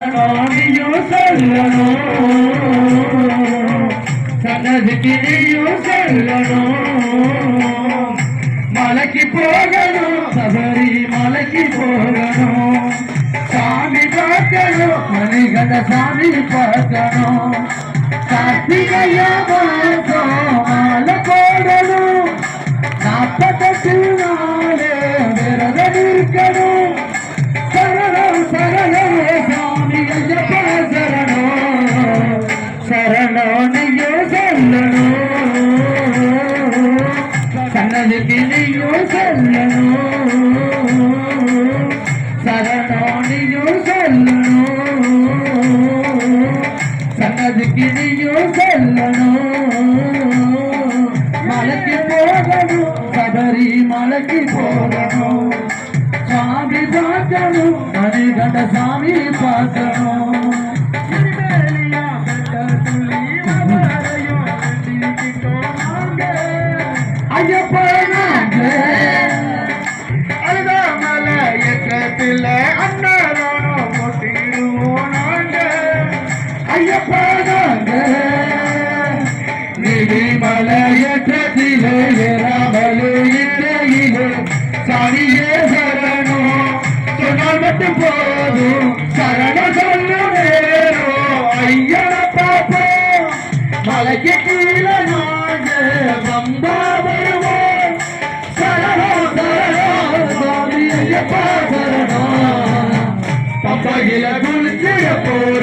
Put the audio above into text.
நீயும் சொல்லணும் சன்னதிக்கு நீயும் சொல்லணும் மலைக்கு போகணும் சபரி மலைக்கு போகணும் சாமி பார்க்கணும் மணிகண்ட சாமி பார்க்கணும் கார்த்திகையா மாசம் மாலை போடணும் 48 நாள் விரதம் இருக்கணும் சரணம் சரணம் சாமி ஐயப்பா சரணம் சரணம் நீயும் சொல்லணும் சன்னதிக்கு நீயும் சொல்லணும் சரணம் நீயும் சொல்லணும் சன்னதிக்கு நீயும் சொல்லணும் மலைக்கு போகணும் சபரி மலைக்கு போகணும் சாமி பார்க்கணும் மணிகண்ட சாமி பார்க்கணும் ஐயப்பா அழுதாமலையக்கத்தில் அண்ணாரோணம் போட்டிடுவோம் நாங்க ஐயப்பா நிதிமலையக்கத்திலே ஏறாமலே இடையிலே சாமியே சரணம் சொன்னால் மட்டும் போதும் சரணம் சொல்ல நேரம் ஐயன பாப்போம் மலைக்கு கீழே நாங்க வந்தா வருவோம் சரணம் சரணம் சாமி ஐயப்பா சரணம் பம்பகில குளிச்சிட போய்